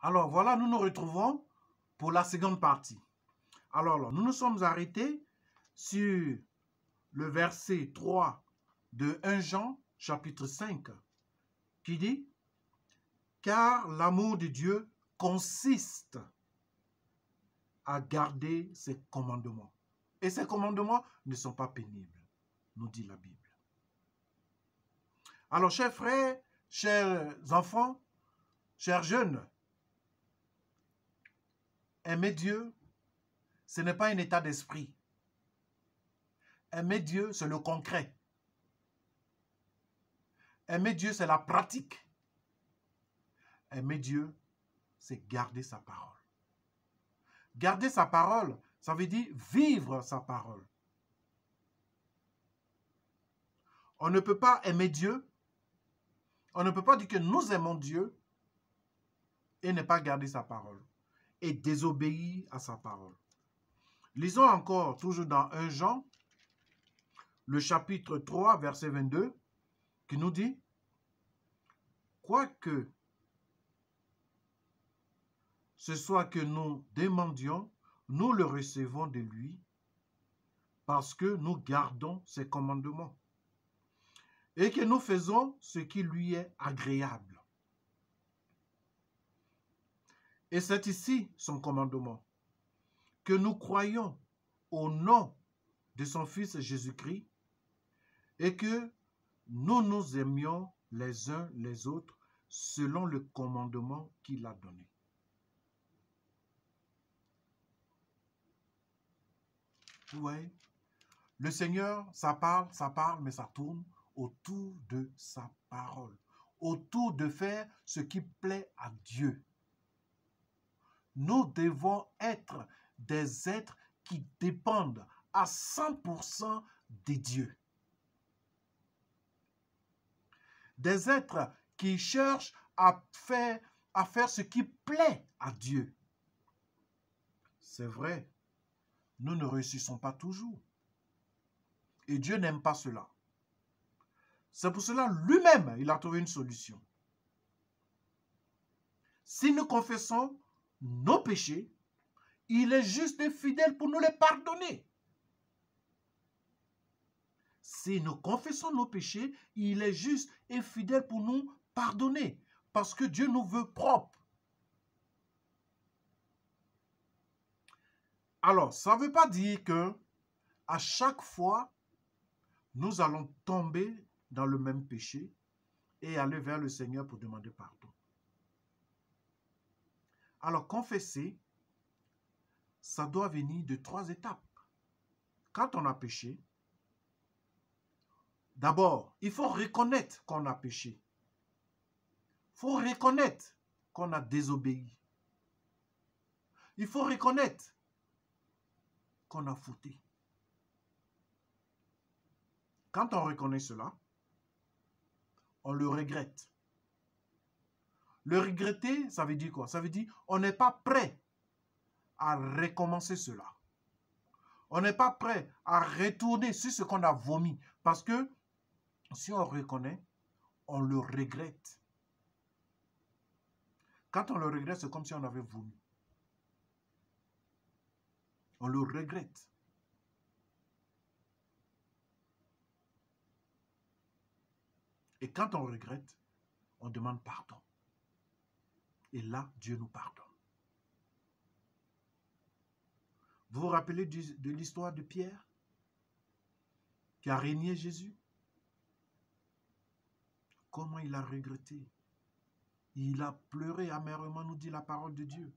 Alors voilà, nous nous retrouvons pour la seconde partie. Alors, nous nous sommes arrêtés sur le verset 3 de 1 Jean, chapitre 5, qui dit « Car l'amour de Dieu consiste à garder ses commandements. Et ces commandements ne sont pas pénibles, nous dit la Bible. » Alors, chers frères, chers enfants, chers jeunes, aimer Dieu, ce n'est pas un état d'esprit. Aimer Dieu, c'est le concret. Aimer Dieu, c'est la pratique. Aimer Dieu, c'est garder sa parole. Garder sa parole, ça veut dire vivre sa parole. On ne peut pas aimer Dieu, on ne peut pas dire que nous aimons Dieu et ne pas garder sa parole et désobéir à sa parole. Lisons encore, toujours dans 1 Jean, le chapitre 3, verset 22, qui nous dit « Quoique ce soit que nous demandions, nous le recevons de lui, parce que nous gardons ses commandements, et que nous faisons ce qui lui est agréable. Et c'est ici son commandement, que nous croyons au nom de son Fils Jésus-Christ, et que nous nous aimions les uns les autres selon le commandement qu'il a donné. » Ouais. Le Seigneur, ça parle, mais ça tourne autour de sa parole, autour de faire ce qui plaît à Dieu. Nous devons être des êtres qui dépendent à 100% de Dieu. Des êtres qui cherchent à faire ce qui plaît à Dieu. C'est vrai, nous ne réussissons pas toujours. Et Dieu n'aime pas cela. C'est pour cela, lui-même, il a trouvé une solution. Si nous confessons nos péchés, il est juste et fidèle pour nous les pardonner. Si nous confessons nos péchés, il est juste et fidèle pour nous pardonner. Parce que Dieu nous veut propres. Alors, ça ne veut pas dire que à chaque fois, nous allons tomber dans le même péché et aller vers le Seigneur pour demander pardon. Alors, confesser, ça doit venir de 3 étapes. Quand on a péché, d'abord, il faut reconnaître qu'on a péché. Il faut reconnaître qu'on a désobéi. Il faut reconnaître qu'on a fauté. Quand on reconnaît cela, on le regrette. Le regretter, ça veut dire quoi? Ça veut dire on n'est pas prêt à recommencer cela. On n'est pas prêt à retourner sur ce qu'on a vomi. Parce que si on reconnaît, on le regrette. Quand on le regrette, c'est comme si on avait vomi. On le regrette. Et quand on regrette, on demande pardon. Et là, Dieu nous pardonne. Vous vous rappelez de l'histoire de Pierre qui a régné Jésus? Comment il a regretté? Il a pleuré amèrement, nous dit la parole de Dieu.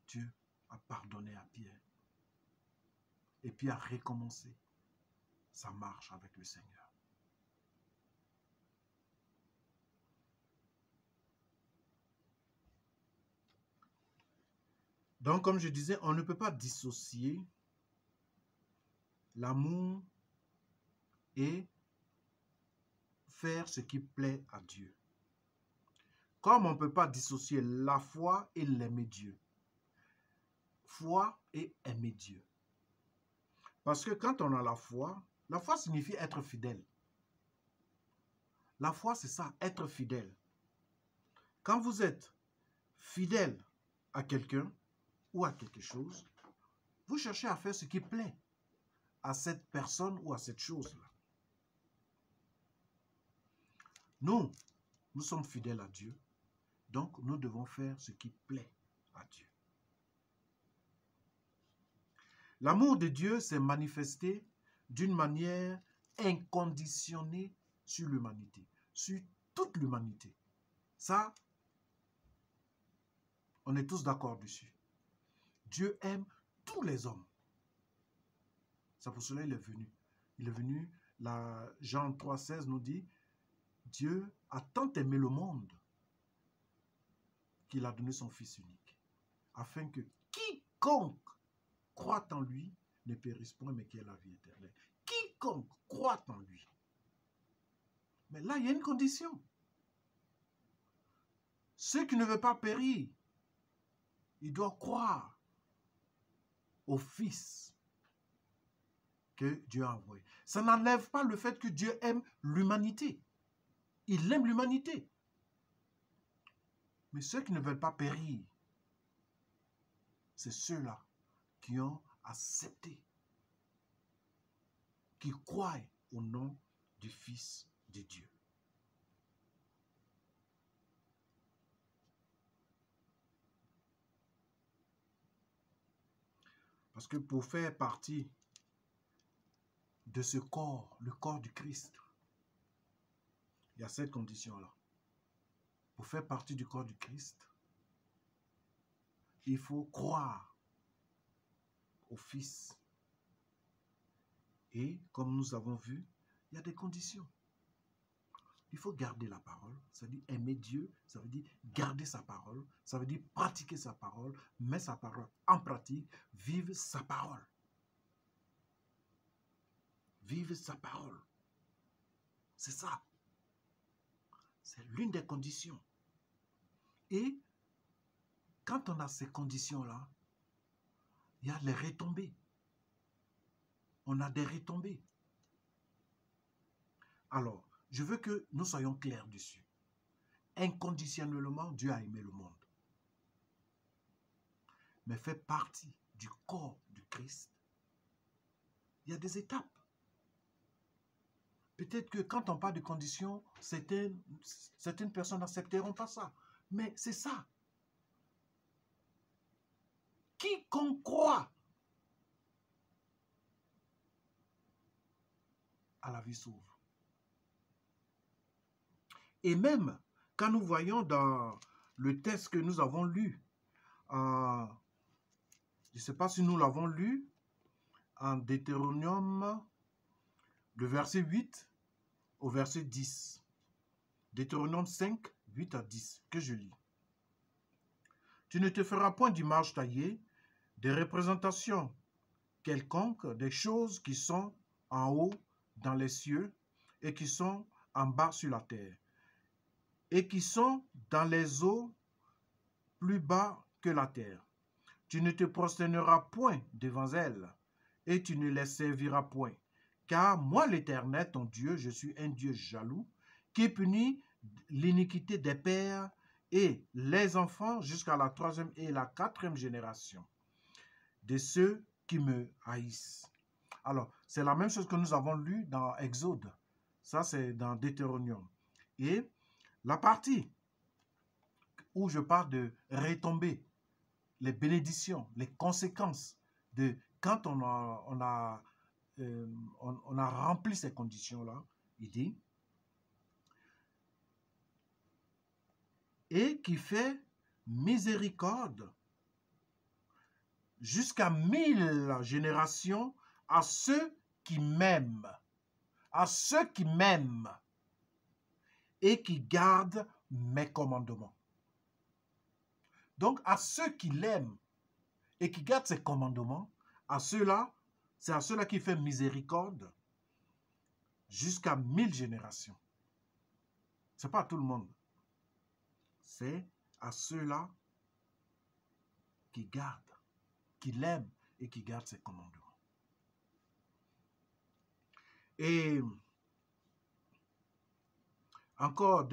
Dieu a pardonné à Pierre. Et puis a recommencé sa marche avec le Seigneur. Donc, comme je disais, on ne peut pas dissocier l'amour et faire ce qui plaît à Dieu. Comme on ne peut pas dissocier la foi et l'aimer Dieu. Foi et aimer Dieu. Parce que quand on a la foi signifie être fidèle. La foi, c'est ça, être fidèle. Quand vous êtes fidèle à quelqu'un ou à quelque chose, vous cherchez à faire ce qui plaît à cette personne ou à cette chose-là. Nous sommes fidèles à Dieu, donc nous devons faire ce qui plaît à Dieu. L'amour de Dieu s'est manifesté d'une manière inconditionnée sur l'humanité, sur toute l'humanité. Ça, on est tous d'accord dessus. Dieu aime tous les hommes. C'est pour cela qu'il est venu. Il est venu, Jean 3,16 nous dit, Dieu a tant aimé le monde qu'il a donné son Fils unique, afin que quiconque croit en lui ne périsse point, mais qu'il ait la vie éternelle. Quiconque croit en lui. Mais là, il y a une condition. Ceux qui ne veulent pas périr, ils doivent croire au Fils que Dieu a envoyé. Ça n'enlève pas le fait que Dieu aime l'humanité. Il aime l'humanité. Mais ceux qui ne veulent pas périr, c'est ceux-là qui ont accepté, qui croient au nom du Fils de Dieu. Parce que pour faire partie de ce corps, le corps du Christ, il y a cette condition-là. Pour faire partie du corps du Christ, il faut croire au Fils. Et comme nous avons vu, il y a des conditions. Il faut garder la parole, ça veut dire aimer Dieu, ça veut dire garder sa parole, ça veut dire pratiquer sa parole, mettre sa parole en pratique, vivre sa parole. Vivre sa parole. C'est ça. C'est l'une des conditions. Et quand on a ces conditions-là, il y a les retombées. On a des retombées. Alors, je veux que nous soyons clairs dessus. Inconditionnellement, Dieu a aimé le monde. Mais fait partie du corps du Christ, il y a des étapes. Peut-être que quand on parle de conditions, certaines personnes n'accepteront pas ça. Mais c'est ça. Quiconque croit à la vie sauve. Et même quand nous voyons dans le texte que nous avons lu, je ne sais pas si nous l'avons lu, en Deutéronome, le verset 8 au verset 10. Deutéronome 5, 8 à 10, que je lis. Tu ne te feras point d'image taillée, des représentations quelconques, des choses qui sont en haut dans les cieux et qui sont en bas sur la terre, et qui sont dans les eaux plus bas que la terre. Tu ne te prosterneras point devant elles, et tu ne les serviras point. Car moi, l'Éternel, ton Dieu, je suis un Dieu jaloux, qui punit l'iniquité des pères et les enfants jusqu'à la 3e et la 4e génération de ceux qui me haïssent. Alors, c'est la même chose que nous avons lu dans Exode. Ça, c'est dans Deutéronome. Et la partie où je parle de retomber, les bénédictions, les conséquences de quand on a rempli ces conditions-là, il dit, et qui fait miséricorde jusqu'à 1000 générations à ceux qui m'aiment, et qui gardent mes commandements. Donc, à ceux qui l'aiment et qui gardent ses commandements, à ceux-là, c'est à ceux-là qui fait miséricorde jusqu'à 1000 générations. Ce n'est pas à tout le monde. C'est à ceux-là qui gardent, qui l'aiment et qui gardent ses commandements. Et encore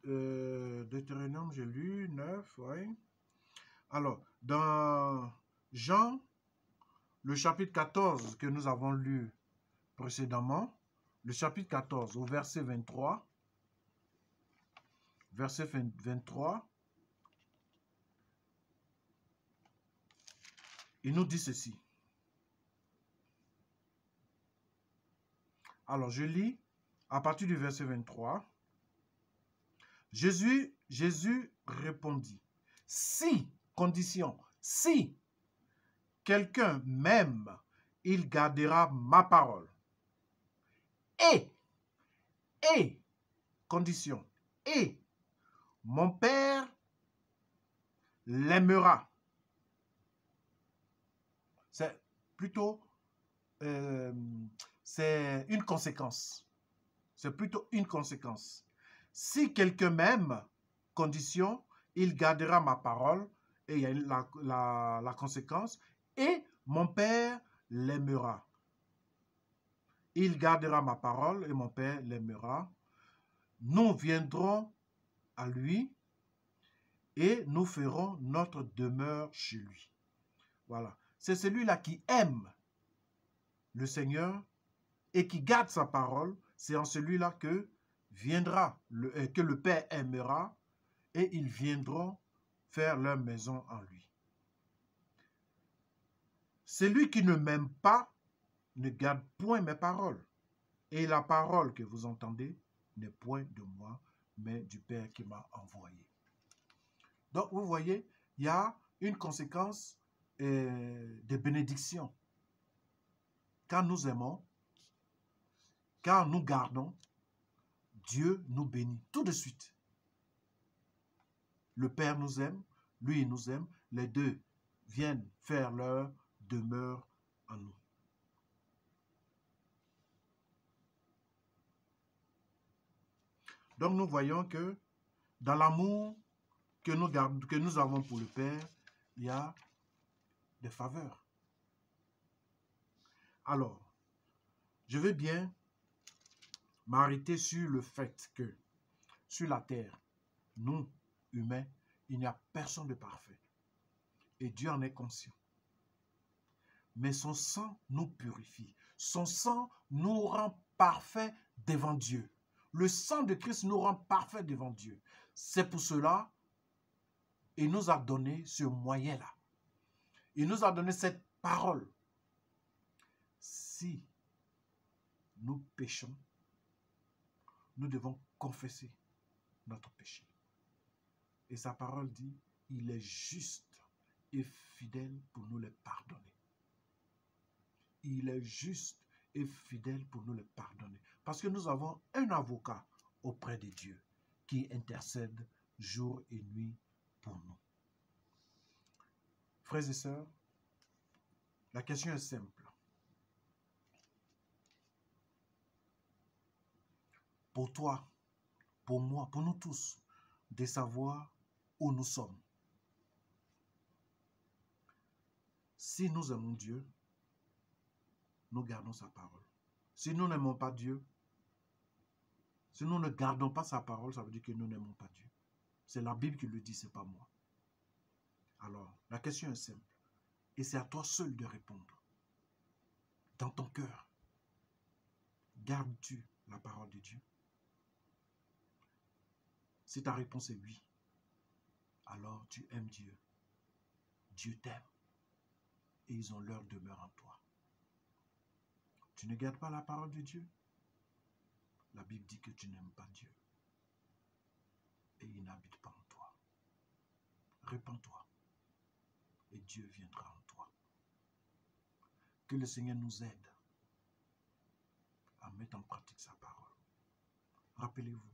Deutéronome, j'ai lu 9, oui. Alors, dans Jean, le chapitre 14 que nous avons lu précédemment, le chapitre 14 au verset 23, il nous dit ceci. Alors, je lis à partir du verset 23. Jésus répondit, si, condition, si quelqu'un m'aime, il gardera ma parole. Et, condition, et mon Père l'aimera. C'est plutôt, c'est une conséquence. C'est plutôt une conséquence. Si quelqu'un m'aime, condition, il gardera ma parole, et il y a la conséquence, et mon Père l'aimera. Il gardera ma parole, et mon Père l'aimera. Nous viendrons à lui, et nous ferons notre demeure chez lui. Voilà. C'est celui-là qui aime le Seigneur et qui garde sa parole. C'est en celui-là que viendra, que le Père aimera, et ils viendront faire leur maison en lui. Celui qui ne m'aime pas ne garde point mes paroles. Et la parole que vous entendez n'est point de moi, mais du Père qui m'a envoyé. Donc, vous voyez, il y a une conséquence de bénédiction. Quand nous aimons, quand nous gardons, Dieu nous bénit tout de suite. Le Père nous aime, lui il nous aime, les deux viennent faire leur demeure en nous. Donc nous voyons que dans l'amour que nous avons pour le Père, il y a des faveurs. Alors, je veux bien m'arrêter sur le fait que sur la terre, nous, humains, il n'y a personne de parfait. Et Dieu en est conscient. Mais son sang nous purifie. Son sang nous rend parfaits devant Dieu. Le sang de Christ nous rend parfaits devant Dieu. C'est pour cela qu'il nous a donné ce moyen-là. Il nous a donné cette parole. Si nous péchons, nous devons confesser notre péché. Et sa parole dit, il est juste et fidèle pour nous les pardonner. Il est juste et fidèle pour nous les pardonner. Parce que nous avons un avocat auprès de Dieu qui intercède jour et nuit pour nous. Frères et sœurs, la question est simple. Pour toi, pour moi, pour nous tous, de savoir où nous sommes. Si nous aimons Dieu, nous gardons sa parole. Si nous n'aimons pas Dieu, si nous ne gardons pas sa parole, ça veut dire que nous n'aimons pas Dieu. C'est la Bible qui le dit, ce n'est pas moi. Alors, la question est simple. Et c'est à toi seul de répondre. Dans ton cœur, gardes-tu la parole de Dieu? Si ta réponse est oui, alors tu aimes Dieu. Dieu t'aime. Et ils ont leur demeure en toi. Tu ne gardes pas la parole de Dieu? La Bible dit que tu n'aimes pas Dieu. Et il n'habite pas en toi. Répands-toi. Et Dieu viendra en toi. Que le Seigneur nous aide à mettre en pratique sa parole. Rappelez-vous,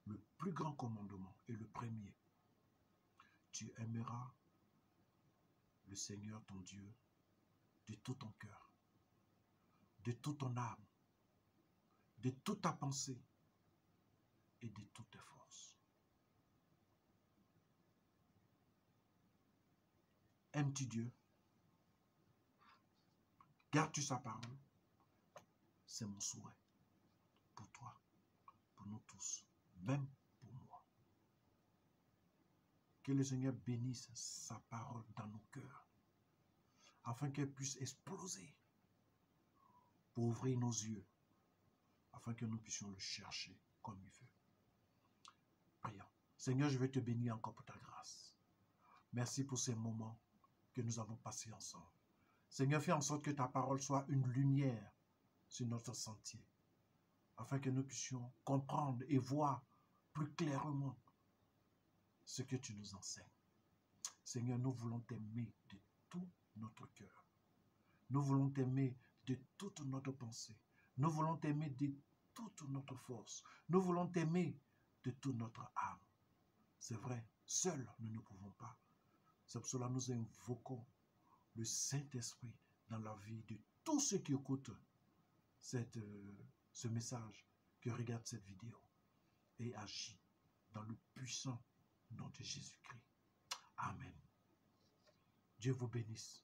le plus grand commandement est le premier. Tu aimeras le Seigneur ton Dieu de tout ton cœur, de toute ton âme, de toute ta pensée et de toutes tes forces. Aimes-tu Dieu? Gardes-tu sa parole? C'est mon souhait pour toi, pour nous tous, même pour moi. Que le Seigneur bénisse sa parole dans nos cœurs, afin qu'elle puisse exploser pour ouvrir nos yeux, afin que nous puissions le chercher comme il veut. Prions. Seigneur, je veux te bénir encore pour ta grâce. Merci pour ces moments que nous avons passés ensemble. Seigneur, fais en sorte que ta parole soit une lumière sur notre sentier, afin que nous puissions comprendre et voir plus clairement ce que tu nous enseignes. Seigneur, nous voulons t'aimer de tout notre cœur. Nous voulons t'aimer de toute notre pensée. Nous voulons t'aimer de toute notre force. Nous voulons t'aimer de toute notre âme. C'est vrai, seuls nous ne pouvons pas. C'est pour cela que nous invoquons le Saint-Esprit dans la vie de tous ceux qui écoutent ce message, qui regardent cette vidéo, et agit dans le puissant nom de Jésus-Christ. Amen. Dieu vous bénisse.